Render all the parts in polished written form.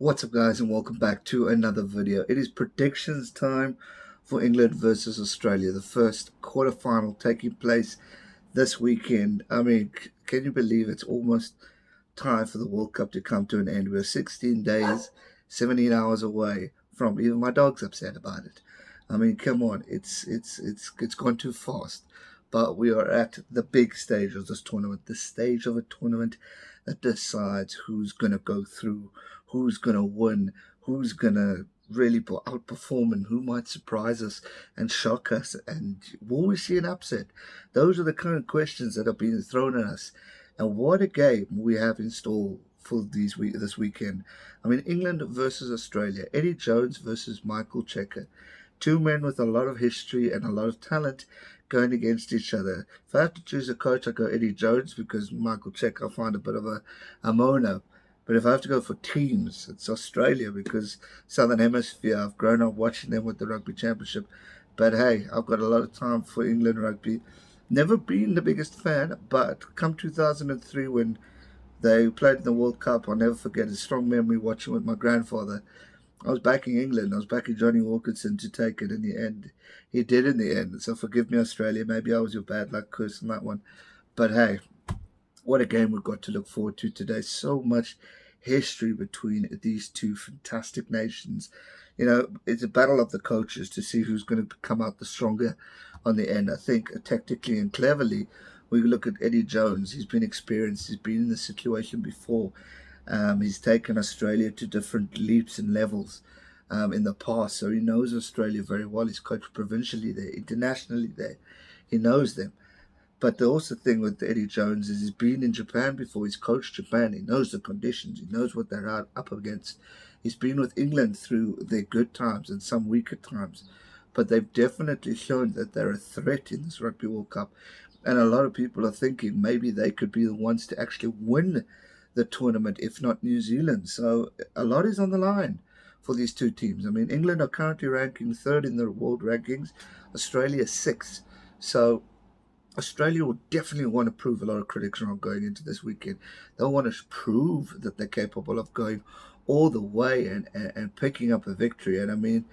What's up, guys, and welcome back to another video. It is predictions time for England versus Australia, the first quarterfinal taking place this weekend. Can you believe it's almost time for the World Cup to come to an end? We're 16 days, 17 hours away from. Even my dog's upset about it. Come on, it's gone too fast. But we are at the big stage of this tournament, the stage of a tournament that decides who's going to go through, who's going to win, who's going to really outperform, and who might surprise us and shock us. And will we see an upset? Those are the current questions that are being thrown at us. And what a game we have in store for this weekend. England versus Australia. Eddie Jones versus Michael Cheika. Two men with a lot of history and a lot of talent going against each other. If I have to choose a coach, I go Eddie Jones, because Michael Cheika I find a bit of a moaner. But if I have to go for teams, it's Australia, because Southern Hemisphere, I've grown up watching them with the Rugby Championship. But hey, I've got a lot of time for England rugby. Never been the biggest fan, but come 2003 when they played in the World Cup, I'll never forget a strong memory watching with my grandfather. I was backing England. I was backing Johnny Wilkinson to take it in the end. He did in the end. So forgive me, Australia. Maybe I was your bad luck curse on that one. But hey, what a game we've got to look forward to today. So much history between these two fantastic nations. It's a battle of the coaches to see who's going to come out the stronger on the end. I think tactically and cleverly, we look at Eddie Jones. He's been experienced. He's been in this situation before. He's taken Australia to different leaps and levels in the past, so he knows Australia very well. He's coached provincially there, internationally there. He knows them. But the also thing with Eddie Jones is he's been in Japan before. He's coached Japan. He knows the conditions. He knows what they're up against. He's been with England through their good times and some weaker times. But they've definitely shown that they're a threat in this Rugby World Cup. And a lot of people are thinking maybe they could be the ones to actually win the tournament, if not New Zealand. So a lot is on the line for these two teams. England are currently ranking third in the world rankings, Australia sixth. So Australia will definitely want to prove a lot of critics wrong going into this weekend. They'll want to prove that they're capable of going all the way and picking up a victory. And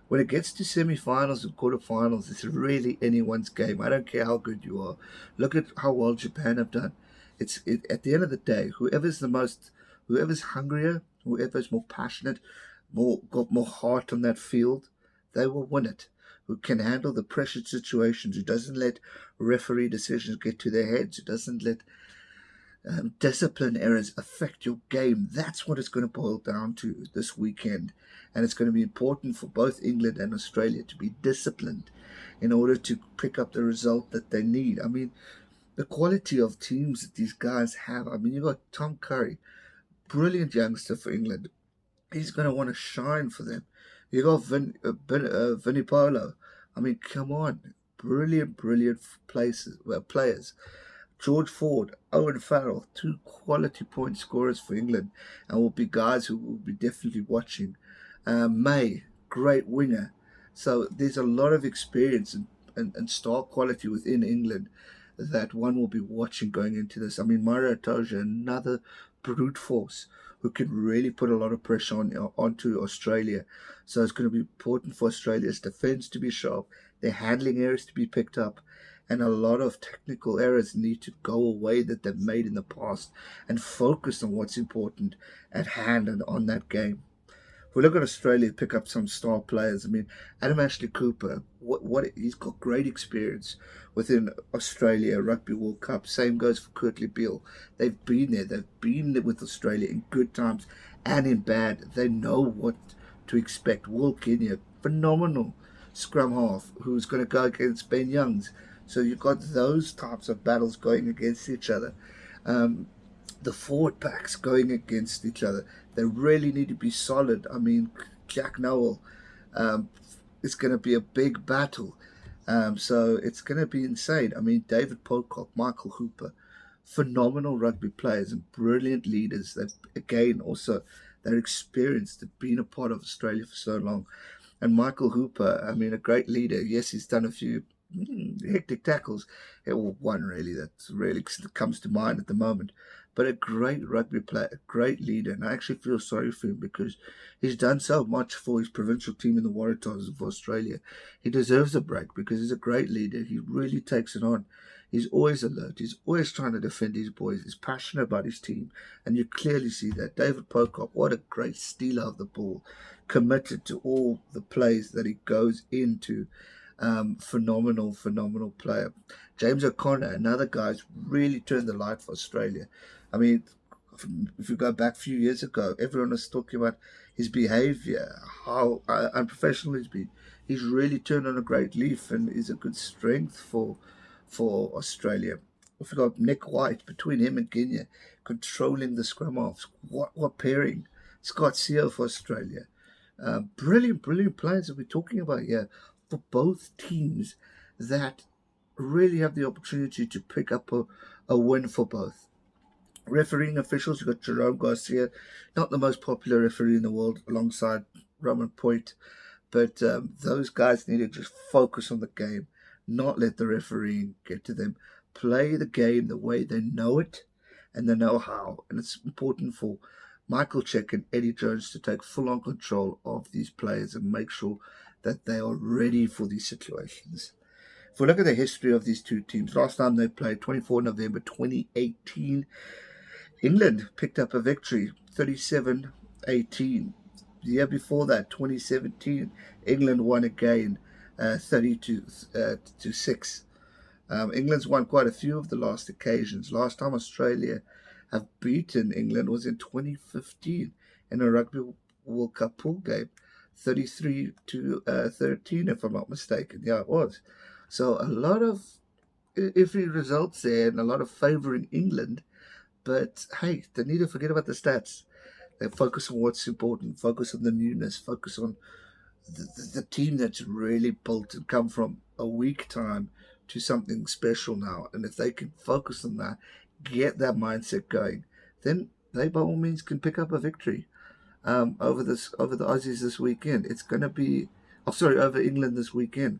when it gets to semi-finals and quarterfinals, it's really anyone's game. I don't care how good you are. Look at how well Japan have done. At the end of the day, whoever's hungrier, whoever's more passionate, got more heart on that field, they will win it. Who can handle the pressured situations, who doesn't let referee decisions get to their heads, who doesn't let discipline errors affect your game. That's what it's going to boil down to this weekend. And it's going to be important for both England and Australia to be disciplined in order to pick up the result that they need. The quality of teams that these guys have. You've got Tom Curry, brilliant youngster for England. He's going to want to shine for them. You got Vinny Polo. Come on. Brilliant players. George Ford, Owen Farrell, two quality point scorers for England, and will be guys who will be definitely watching. May, great winger. So there's a lot of experience and star quality within England that one will be watching going into this. Mara Itoje, another brute force who can really put a lot of pressure onto Australia. So it's going to be important for Australia's defence to be sharp, their handling errors to be picked up, and a lot of technical errors need to go away that they've made in the past and focus on what's important at hand and on that game. If we look at Australia, pick up some star players. Adam Ashley Cooper, he's got great experience within Australia Rugby World Cup. Same goes for Kurtley Beale. They've been there. They've been there with Australia in good times and in bad. They know what to expect. Will Kenya, phenomenal scrum half, who's going to go against Ben Youngs. So you've got those types of battles going against each other. The forward packs going against each other. They really need to be solid. Jack Noel, it's going to be a big battle. So it's going to be insane. David Pocock, Michael Hooper, phenomenal rugby players and brilliant leaders. They're experienced. They've been a part of Australia for so long. And Michael Hooper, a great leader. Yes, he's done a few hectic tackles. One really that really comes to mind at the moment. but a great rugby player, a great leader. And I actually feel sorry for him because he's done so much for his provincial team in the Waratahs of Australia. He deserves a break because he's a great leader. He really takes it on. He's always alert. He's always trying to defend his boys. He's passionate about his team. And you clearly see that. David Pocock, what a great stealer of the ball. Committed to all the plays that he goes into. Phenomenal player. James O'Connor, another guy who's really turned the light for Australia. I mean, if you go back a few years ago, everyone was talking about his behaviour, how unprofessional he's been. He's really turned on a great leaf and is a good strength for Australia. We've got Nick White between him and Guinea controlling the scrum offs. What pairing? Scott Searle for Australia. Brilliant players that we're talking about here for both teams that really have the opportunity to pick up a win for both. Refereeing officials, you've got Jerome Garcia, not the most popular referee in the world, alongside Roman Poit, but those guys need to just focus on the game, not let the refereeing get to them. Play the game the way they know it and they know how. And it's important for Michael Check and Eddie Jones to take full-on control of these players and make sure that they are ready for these situations. If we look at the history of these two teams, last time they played, 24 November 2018, England picked up a victory, 37-18. The year before that, 2017, England won again, 30-6. England's won quite a few of the last occasions. Last time Australia have beaten England was in 2015 in a Rugby World Cup pool game, 33-13, if I'm not mistaken. Yeah, it was. So a lot of iffy results there and a lot of favouring England. But hey, they need to forget about the stats. They focus on what's important, focus on the newness, focus on the team that's really built and come from a weak time to something special now. And if they can focus on that, get that mindset going, then they by all means can pick up a victory over the Aussies this weekend. It's going to be, over England this weekend.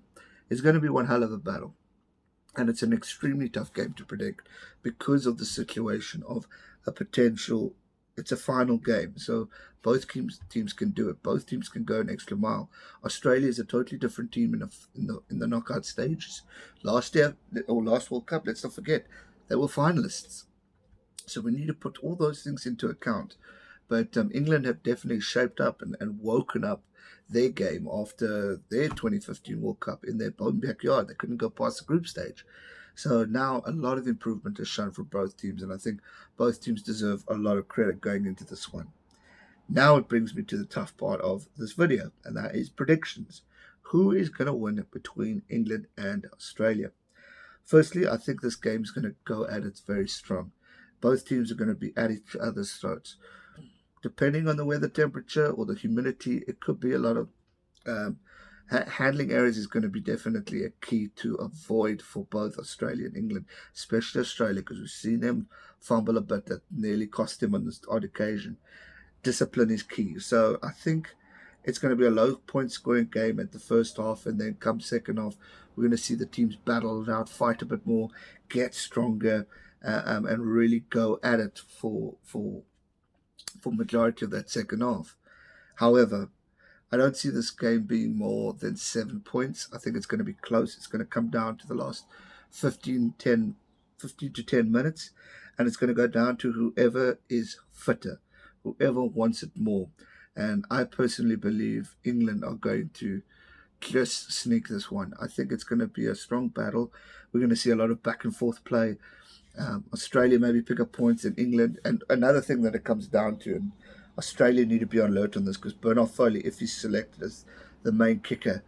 It's going to be one hell of a battle. And it's an extremely tough game to predict because of the situation of a potential. It's a final game, so both teams can do it. Both teams can go an extra mile. Australia is a totally different team in the knockout stages. Last World Cup, let's not forget, they were finalists. So we need to put all those things into account. But England have definitely shaped up and woken up their game after their 2015 World Cup in their own backyard. They couldn't go past the group stage. So now a lot of improvement is shown for both teams, and I think both teams deserve a lot of credit going into this one. Now it brings me to the tough part of this video, and that is predictions. Who is going to win between England and Australia? Firstly, I think this game is going to go at it very strong. Both teams are going to be at each other's throats. Depending on the weather temperature or the humidity, it could be a lot of handling errors is going to be definitely a key to avoid for both Australia and England, especially Australia, because we've seen them fumble a bit that nearly cost them on this odd occasion. Discipline is key. So I think it's going to be a low point scoring game at the first half, and then come second half, we're going to see the teams battle it out, fight a bit more, get stronger, and really go at it for majority of that second half. However, I don't see this game being more than 7 points. I think it's going to be close. It's going to come down to the last 15 to 10 minutes, and it's going to go down to whoever is fitter, whoever wants it more. And I personally believe England are going to just sneak this one. I think it's going to be a strong battle. We're going to see a lot of back and forth play. Australia maybe pick up points in England. And another thing that it comes down to, and Australia need to be on alert on this, because Bernard Foley, if he's selected as the main kicker,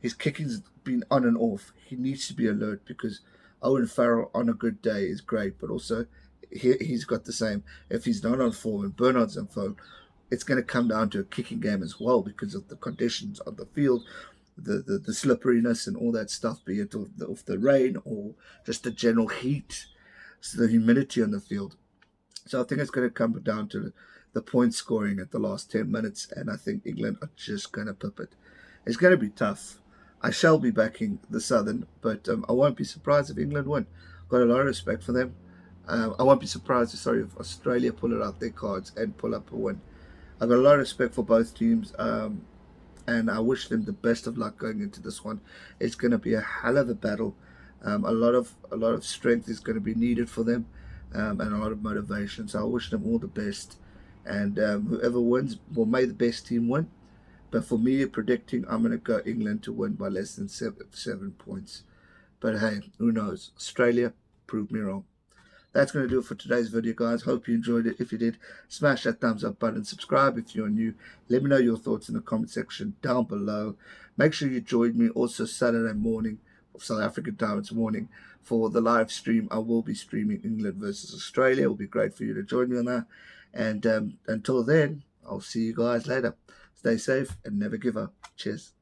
his kicking's been on and off. He needs to be alert, because Owen Farrell on a good day is great, but also he's got the same. If he's not on form and Bernard's on form, it's going to come down to a kicking game as well, because of the conditions of the field, the slipperiness and all that stuff, be it of the rain or just the general heat, so the humidity on the field. So I think it's going to come down to the point scoring at the last 10 minutes, and I think England are just going to pip it. It's going to be tough. I shall be backing the Southern, but I won't be surprised if England win. Got a lot of respect for them. I won't be surprised, if Australia pull it out their cards and pull up a win. I've got a lot of respect for both teams, and I wish them the best of luck going into this one. It's going to be a hell of a battle. A lot of strength is going to be needed for them, and a lot of motivation. So I wish them all the best, and whoever wins, well, may the best team win. But for me, predicting, I'm going to go England to win by less than 7 points. But hey, who knows? Australia proved me wrong. That's going to do it for today's video, guys. Hope you enjoyed it. If you did, smash that thumbs up button. Subscribe if you're new. Let me know your thoughts in the comment section down below. Make sure you join me also Saturday morning, South African time, it's morning, for the live stream. I will be streaming England versus Australia. It will be great for you to join me on that. And until then, I'll see you guys later. Stay safe and never give up. Cheers.